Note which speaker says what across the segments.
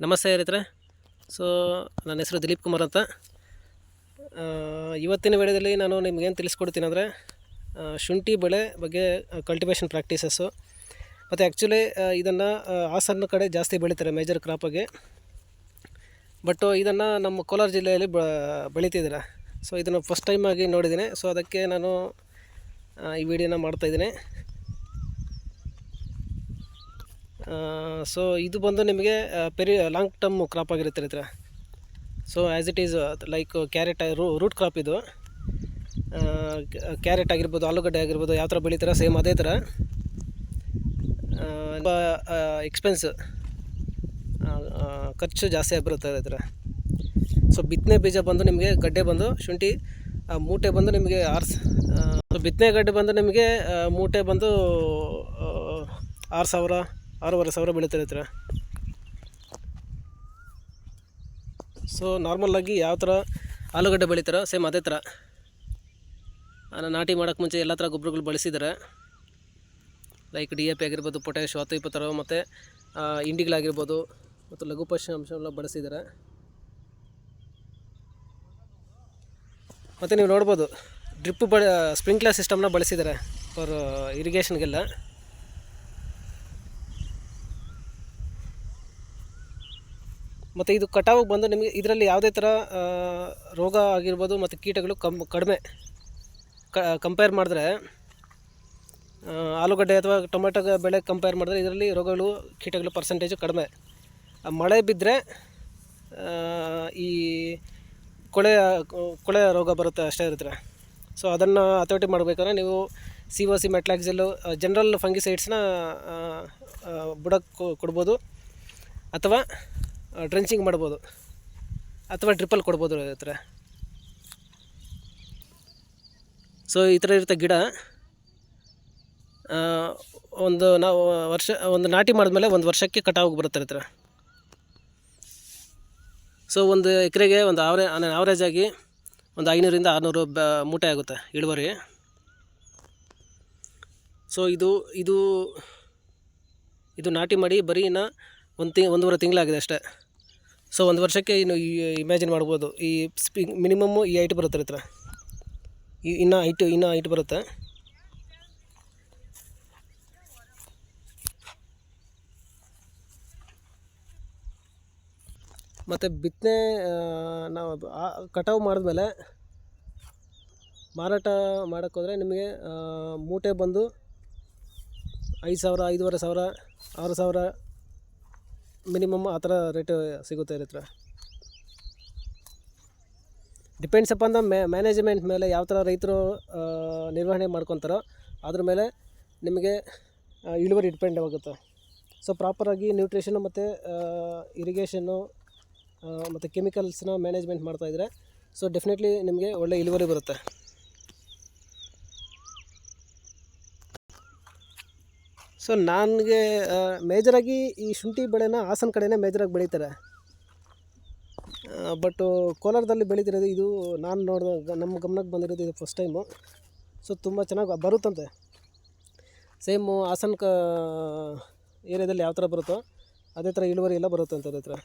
Speaker 1: ನಮಸ್ತೆ ರೈತರೆ. ಸೊ ನನ್ನ ಹೆಸರು ದಿಲೀಪ್ ಕುಮಾರ್ ಅಂತ. ಇವತ್ತಿನ ವಿಡಿಯೋದಲ್ಲಿ ನಾನು ನಿಮಗೇನು ತಿಳಿಸ್ಕೊಡ್ತೀನಿ ಅಂದರೆ ಶುಂಠಿ ಬೆಳೆ ಬಗ್ಗೆ ಕಲ್ಟಿವೇಷನ್ ಪ್ರಾಕ್ಟೀಸಸ್ಸು. ಮತ್ತು ಆ್ಯಕ್ಚುಲಿ ಇದನ್ನು ಹಾಸನ ಕಡೆ ಜಾಸ್ತಿ ಬೆಳೀತಾರೆ ಮೇಜರ್ ಕ್ರಾಪಾಗಿ. ಬಟ್ ಇದನ್ನು ನಮ್ಮ ಕೋಲಾರ ಜಿಲ್ಲೆಯಲ್ಲಿ ಬೆಳೀತಿದ್ದಾರೆ. ಸೊ ಇದನ್ನು ಫಸ್ಟ್ ಟೈಮ್ ಆಗಿ ನೋಡಿದ್ದೀನಿ. ಸೊ ಅದಕ್ಕೆ ನಾನು ಈ ವಿಡಿಯೋನ ಮಾಡ್ತಾಯಿದ್ದೀನಿ. ಸೊ ಇದು ಬಂದು ನಿಮಗೆ ಲಾಂಗ್ ಟರ್ಮ್ ಕ್ರಾಪ್ ಆಗಿರುತ್ತೆ ರೈತರ. So as it is like carrot root crop ಇದು. ಕ್ಯಾರೆಟ್ ಆಗಿರ್ಬೋದು, ಆಲೂಗಡ್ಡೆ ಆಗಿರ್ಬೋದು, ಯಾವ ಥರ ಬೆಳೀತಾರೆ ಸೇಮ್ ಅದೇ ಥರ. ಎಕ್ಸ್ಪೆನ್ಸ್ ಖರ್ಚು ಜಾಸ್ತಿ ಆಗಿಬಿಡುತ್ತೆ ರೈತರ. ಸೊ ಬಿತ್ತನೆ ಬೀಜ ಬಂದು ನಿಮಗೆ ಗಡ್ಡೆ ಬಂದು ಶುಂಠಿ ಮೂಟೆ ಬಂದು ನಿಮಗೆ ಬಿತ್ತನೆ ಗಡ್ಡೆ ಬಂದು ನಿಮಗೆ ಮೂಟೆ ಬಂದು 6,000 6,500 ಬೀಳುತ್ತೆ ರೈತರ. ಸೊ ನಾರ್ಮಲಾಗಿ ಯಾವ ಥರ ಆಲೂಗಡ್ಡೆ ಬೆಳೀತಾರೋ ಸೇಮ್ ಅದೇ ಥರ ನಾಟಿ ಮಾಡೋಕ್ಕೆ ಮುಂಚೆ ಎಲ್ಲ ಥರ ಗೊಬ್ಬರಗಳು ಬಳಸಿದ್ದಾರೆ. ಲೈಕ್ DAP ಆಗಿರ್ಬೋದು, ಪೊಟ್ಯಾಶ್ 10-20 ಮತ್ತು ಇಂಡಿಗಳಾಗಿರ್ಬೋದು ಮತ್ತು ಲಘು ಪೋಷಕಾಂಶಗಳನ್ನ ಬಳಸಿದ್ದಾರೆ. ಮತ್ತು ನೀವು ನೋಡ್ಬೋದು ಡ್ರಿಪ್ ಸ್ಪ್ರಿಂಕ್ಲರ್ ಸಿಸ್ಟಮ್ನ ಬಳಸಿದ್ದಾರೆ ಫಾರ್ ಇರಿಗೇಷನ್ಗೆಲ್ಲ. ಮತ್ತು ಇದು ಕಟಾವಿಗೆ ಬಂದು ನಿಮಗೆ ಇದರಲ್ಲಿ ಯಾವುದೇ ಥರ ರೋಗ ಆಗಿರ್ಬೋದು ಮತ್ತು ಕೀಟಗಳು ಕಡಿಮೆ ಕಂಪೇರ್ ಮಾಡಿದ್ರೆ, ಆಲೂಗಡ್ಡೆ ಅಥವಾ ಟೊಮೆಟೊ ಬೆಳೆ ಕಂಪೇರ್ ಮಾಡಿದ್ರೆ ಇದರಲ್ಲಿ ರೋಗಗಳು ಕೀಟಗಳು ಪರ್ಸೆಂಟೇಜು ಕಡಿಮೆ. ಮಳೆ ಬಿದ್ದರೆ ಈ ಕೊಳೆ ರೋಗ ಬರುತ್ತೆ ಅಷ್ಟೇ ಇರುತ್ತೆ. ಸೊ ಅದನ್ನು ಹತೋಟಿ ಮಾಡಬೇಕಾದ್ರೆ ನೀವು COC, ಮೆಟ್ಲಾಕ್ಸೆಲ್ಲು, ಜನರಲ್ ಫಂಗಿಸೈಡ್ಸ್ನ ಬುಡಕ್ಕೆ ಕೊಡ್ಬೋದು, ಅಥವಾ ಡ್ರೆಂಚಿಂಗ್ ಮಾಡ್ಬೋದು, ಅಥವಾ ಡ್ರಿಪ್ಪಲ್ಲಿ ಕೊಡ್ಬೋದು ಈ ಥರ. ಸೊ ಈ ಥರ ಇರುತ್ತೆ ಗಿಡ. ನಾವು ಒಂದು ನಾಟಿ ಮಾಡಿದ್ಮೇಲೆ 1 ವರ್ಷಕ್ಕೆ ಕಟಾವಿಗೆ ಬರುತ್ತೆ ಈ ಥರ. ಸೊ 1 ಎಕರೆಗೆ ಒಂದು ಆವ್ರೇಜ್ ಆಗಿ ಒಂದು 500 - 600 ಮೂಟೆ ಆಗುತ್ತೆ ಇಳುವರಿ. ಸೊ ಇದು ನಾಟಿ ಮಾಡಿ ಬರೀ ಇನ್ನು 1.5 ತಿಂಗಳಾಗಿದೆ ಅಷ್ಟೇ. ಸೊ 1 ವರ್ಷಕ್ಕೆ ಇನ್ನು ಇಮ್ಯಾಜಿನ್ ಮಾಡ್ಬೋದು ಈ ಮಿನಿಮಮ್ಮು ಈ ಹೈಟ್ ಬರುತ್ತೆ ರೈತರ. ಇನ್ನೂ ಹೈಟ್ ಬರುತ್ತೆ. ಮತ್ತು ಬಿತ್ತನೆ ನಾವು ಕಟಾವು ಮಾಡಿದ್ಮೇಲೆ ಮಾರಾಟ ಮಾಡೋಕ್ಕೆ ಹೋದರೆ ನಿಮಗೆ ಮೂಟೆ ಬಂದು 5,000, 5,500, 6,000 ಮಿನಿಮಮ್ ಆ ಥರ ರೇಟ್ ಸಿಗುತ್ತೆ ರೈತರ. ಡಿಪೆಂಡ್ಸ್ ಅಪಾನ್ ದ ಮ್ಯಾನೇಜ್ಮೆಂಟ್ ಮೇಲೆ, ಯಾವ ಥರ ರೈತರು ನಿರ್ವಹಣೆ ಮಾಡ್ಕೊತಾರೋ ಅದ್ರ ಮೇಲೆ ನಿಮಗೆ ಇಳುವರಿ ಡಿಪೆಂಡ್ ಆಗುತ್ತೆ. ಸೊ ಪ್ರಾಪರಾಗಿ ನ್ಯೂಟ್ರಿಷನ್ನು ಮತ್ತು ಇರಿಗೇಷನ್ನು ಮತ್ತು ಕೆಮಿಕಲ್ಸ್ನ ಮ್ಯಾನೇಜ್ಮೆಂಟ್ ಮಾಡ್ತಾಯಿದ್ರೆ ಸೊ ಡೆಫಿನೆಟ್ಲಿ ನಿಮಗೆ ಒಳ್ಳೆ ಇಳುವರಿ ಬರುತ್ತೆ. ಸೊ ನನಗೆ ಮೇಜರಾಗಿ ಈ ಶುಂಠಿ ಬೆಳೆನ ಹಾಸನ ಕಡೆಯೇ ಮೇಜರಾಗಿ ಬೆಳೀತಾರೆ. ಬಟ್ಟು ಕೋಲಾರದಲ್ಲಿ ಬೆಳೀತಿರೋದು ಇದು ನಾನು ನಮ್ಮ ಗಮನಕ್ಕೆ ಬಂದಿರೋದು ಇದು ಫಸ್ಟ್ ಟೈಮು. ಸೊ ತುಂಬ ಚೆನ್ನಾಗಿ ಬರುತ್ತಂತೆ. ಸೇಮು ಹಾಸನ ಏರಿಯಾದಲ್ಲಿ ಯಾವ ಥರ ಬರುತ್ತೋ ಅದೇ ಥರ ಇಳುವರಿ ಎಲ್ಲ ಬರುತ್ತಂತೆ ಅದೇ ಥರ.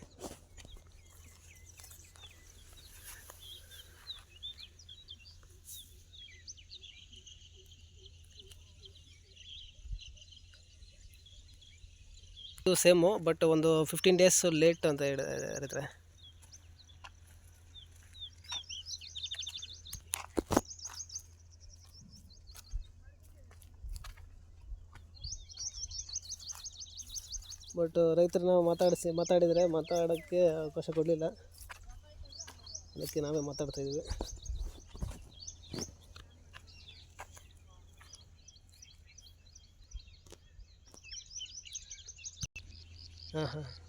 Speaker 1: ಇದು ಸೇಮು, ಬಟ್ ಒಂದು 15 days ಲೇಟ್ ಅಂತ ಹೇಳಿದ್ರೆ. ಬಟ್ ರೈತರನ್ನ ಮಾತಾಡೋಕ್ಕೆ ಅವಕಾಶ ಕೊಡಲಿಲ್ಲ, ಅದಕ್ಕೆ ನಾವೇ ಮಾತಾಡ್ತಾಯಿದ್ದೀವಿ. ಹಾಂ